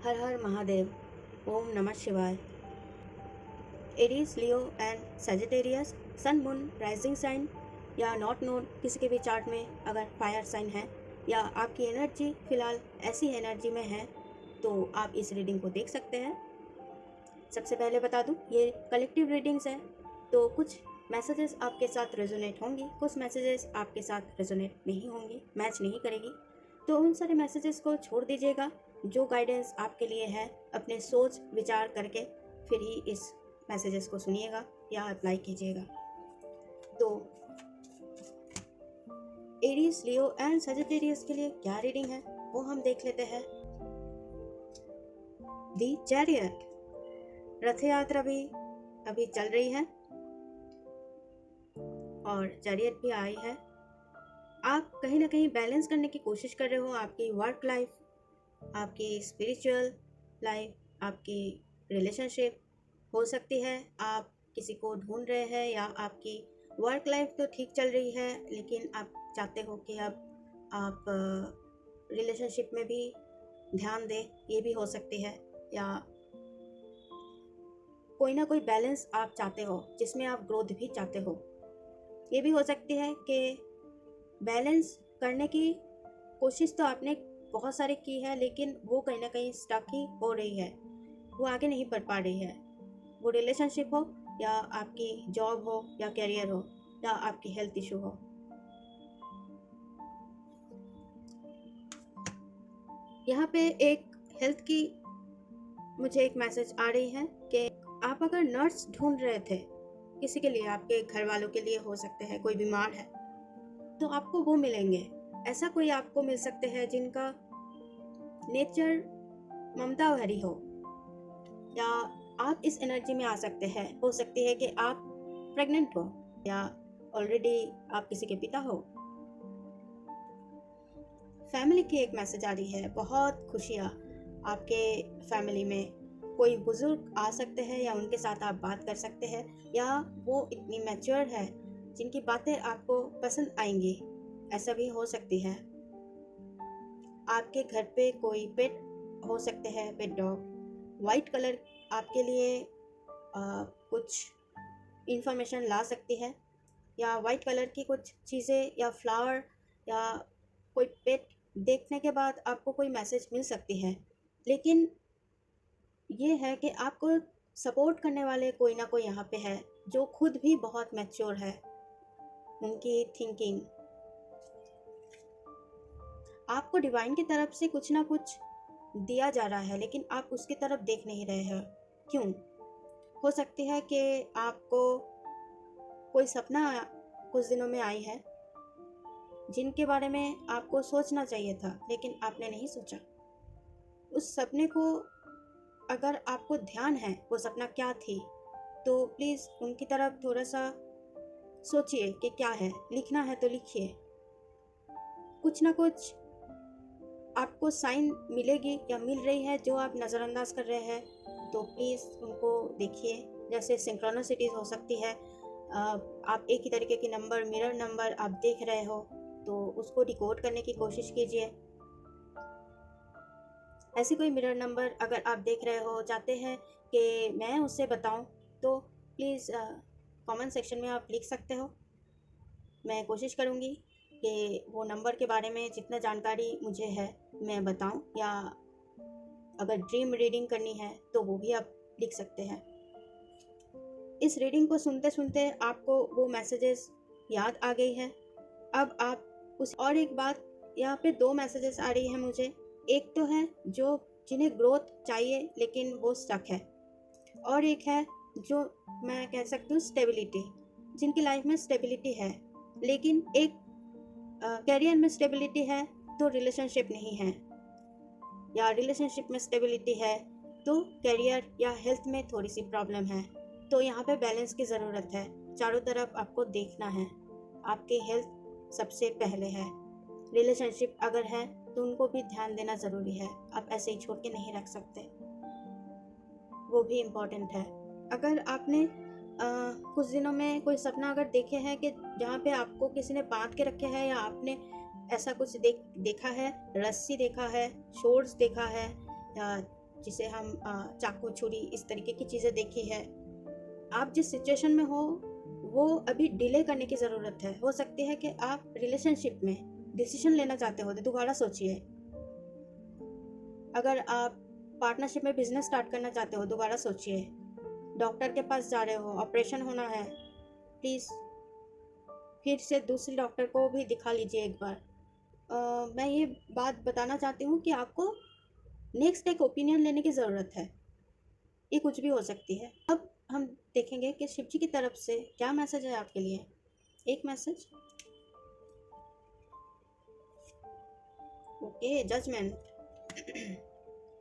हर हर महादेव। ओम नमः शिवाय। Aries, Leo and Sagittarius, sun moon rising sign या नॉट नोन किसी के भी चार्ट में अगर फायर साइन है या आपकी एनर्जी फिलहाल ऐसी एनर्जी में है तो आप इस रीडिंग को देख सकते हैं। सबसे पहले बता दूं, ये कलेक्टिव रीडिंग्स है तो कुछ मैसेजेस आपके साथ रेजोनेट होंगी, कुछ मैसेजेस आपके साथ रेजोनेट नहीं होंगी, मैच नहीं करेगी। तो उन सारे मैसेजेस को छोड़ दीजिएगा। जो गाइडेंस आपके लिए है अपने सोच विचार करके फिर ही इस मैसेजेस को सुनिएगा या अप्लाई कीजिएगा। तो एरीज, लियो एंड सजिटेरियस के लिए क्या रीडिंग है वो हम देख लेते हैं। दी चैरियट, रथ यात्रा भी अभी चल रही है और चैरियट भी आई है। आप कहीं ना कहीं बैलेंस करने की कोशिश कर रहे हो, आपकी वर्क लाइफ, आपकी स्पिरिचुअल लाइफ, आपकी रिलेशनशिप हो सकती है। आप किसी को ढूंढ रहे हैं या आपकी वर्क लाइफ तो ठीक चल रही है लेकिन आप चाहते हो कि अब आप रिलेशनशिप में भी ध्यान दें, ये भी हो सकती है। या कोई ना कोई बैलेंस आप चाहते हो जिसमें आप ग्रोथ भी चाहते हो। ये भी हो सकती है कि बैलेंस करने की कोशिश तो आपने बहुत सारी की है लेकिन वो कहीं ना कहीं स्टक ही हो रही है, वो आगे नहीं बढ़ पा रही है। वो रिलेशनशिप हो या आपकी जॉब हो या करियर हो या आपकी हेल्थ इशू हो। यहाँ पे एक हेल्थ की मुझे एक मैसेज आ रही है कि आप अगर नर्स ढूंढ रहे थे किसी के लिए, आपके घर वालों के लिए हो सकते हैं, कोई बीमार है तो आपको वो मिलेंगे। ऐसा कोई आपको मिल सकते हैं जिनका नेचर ममता भरी हो, या आप इस एनर्जी में आ सकते हैं। हो सकती है कि आप प्रेग्नेंट हो या ऑलरेडी आप किसी के पिता हो। फैमिली की एक मैसेज आ रही है, बहुत खुशियाँ आपके फैमिली में कोई बुजुर्ग आ सकते हैं या उनके साथ आप बात कर सकते हैं, या वो इतनी मैच्योर है जिनकी बातें आपको पसंद आएंगी, ऐसा भी हो सकती है। आपके घर पे कोई पेट हो सकते हैं, पेट डॉग। वाइट कलर आपके लिए कुछ इंफॉर्मेशन ला सकती है, या वाइट कलर की कुछ चीज़ें या फ्लावर या कोई पेट देखने के बाद आपको कोई मैसेज मिल सकती है। लेकिन ये है कि आपको सपोर्ट करने वाले कोई ना कोई यहाँ पे है जो खुद भी बहुत मैच्योर है। उनकी थिंकिंग आपको डिवाइन की तरफ से कुछ ना कुछ दिया जा रहा है लेकिन आप उसकी तरफ देख नहीं रहे हैं। क्यों? हो सकती है कि आपको कोई सपना कुछ दिनों में आई है जिनके बारे में आपको सोचना चाहिए था लेकिन आपने नहीं सोचा। उस सपने को अगर आपको ध्यान है वो सपना क्या थी तो प्लीज़ उनकी तरफ थोड़ा सा सोचिए कि क्या है। लिखना है तो लिखिए, कुछ ना कुछ आपको साइन मिलेगी या मिल रही है जो आप नज़रअंदाज कर रहे हैं, तो प्लीज़ उनको देखिए। जैसे सिंक्रोनिसिटीज हो सकती है, आप एक ही तरीके की नंबर, मिरर नंबर आप देख रहे हो तो उसको डिकोड करने की कोशिश कीजिए। ऐसी कोई मिरर नंबर अगर आप देख रहे हो, चाहते हैं कि मैं उससे बताऊं, तो प्लीज़ कमेंट सेक्शन में आप लिख सकते हो। मैं कोशिश करूँगी कि वो नंबर के बारे में जितना जानकारी मुझे है मैं बताऊं, या अगर ड्रीम रीडिंग करनी है तो वो भी आप लिख सकते हैं। इस रीडिंग को सुनते सुनते आपको वो मैसेजेस याद आ गई है। अब आप उस और एक बात, यहाँ पे दो मैसेजेस आ रही है मुझे। एक तो है जो जिन्हें ग्रोथ चाहिए लेकिन वो स्टक है, और एक है जो मैं कह सकती हूँ स्टेबिलिटी, जिनकी लाइफ में स्टेबिलिटी है लेकिन एक करियर में स्टेबिलिटी है तो रिलेशनशिप नहीं है, या रिलेशनशिप में स्टेबिलिटी है तो करियर या हेल्थ में थोड़ी सी प्रॉब्लम है। तो यहाँ पे बैलेंस की ज़रूरत है। चारों तरफ आपको देखना है, आपकी हेल्थ सबसे पहले है। रिलेशनशिप अगर है तो उनको भी ध्यान देना ज़रूरी है, आप ऐसे ही छोड़ के नहीं रख सकते, वो भी इम्पोर्टेंट है। अगर आपने कुछ दिनों में कोई सपना अगर देखे हैं कि जहाँ पे आपको किसी ने बांध के रखे है, या आपने ऐसा कुछ देखा है, रस्सी देखा है, शोर्स देखा है, या जिसे हम चाकू छुरी इस तरीके की चीज़ें देखी है। आप जिस सिचुएशन में हो वो अभी डिले करने की ज़रूरत है। हो सकती है कि आप रिलेशनशिप में डिसीजन लेना चाहते हो तो दोबारा सोचिए। अगर आप पार्टनरशिप में बिजनेस स्टार्ट करना चाहते हो दोबारा सोचिए। डॉक्टर के पास जा रहे हो, ऑपरेशन होना है, प्लीज़ फिर से दूसरे डॉक्टर को भी दिखा लीजिए एक बार। मैं ये बात बताना चाहती हूँ कि आपको नेक्स्ट एक ओपिनियन लेने की ज़रूरत है। ये कुछ भी हो सकती है। अब हम देखेंगे कि शिव जी की तरफ से क्या मैसेज है आपके लिए। एक मैसेज, ओके, जजमेंट।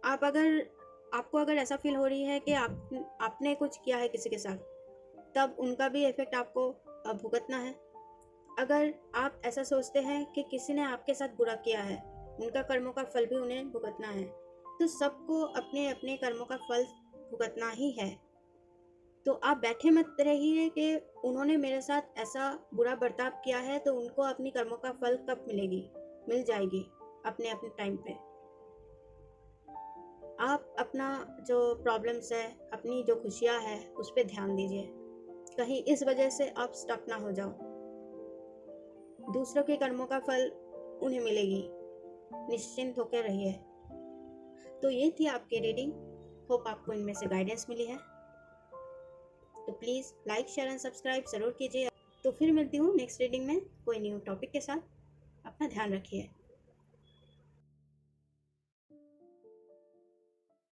आपको अगर ऐसा फील हो रही है कि आपने कुछ किया है किसी के साथ, तब उनका भी इफेक्ट आपको भुगतना है। अगर आप ऐसा सोचते हैं कि किसी ने आपके साथ बुरा किया है, उनका कर्मों का फल भी उन्हें भुगतना है, तो सबको अपने अपने कर्मों का फल भुगतना ही है। तो आप बैठे मत रहिए कि उन्होंने मेरे साथ ऐसा बुरा बर्ताव किया है तो उनको अपनी कर्मों का फल कब मिलेगी। मिल जाएगी अपने अपने टाइम पे। आप अपना जो प्रॉब्लम्स है, अपनी जो खुशियाँ है, उस पर ध्यान दीजिए। कहीं इस वजह से आप स्टक ना हो जाओ। दूसरों के कर्मों का फल उन्हें मिलेगी, निश्चिंत होकर रहिए। तो ये थी आपकी रीडिंग। होप आपको इनमें से गाइडेंस मिली है। तो please like, share and subscribe ज़रूर कीजिए। तो फिर मिलती हूँ नेक्स्ट रीडिंग में कोई न्यू टॉपिक के साथ। अपना ध्यान रखिए।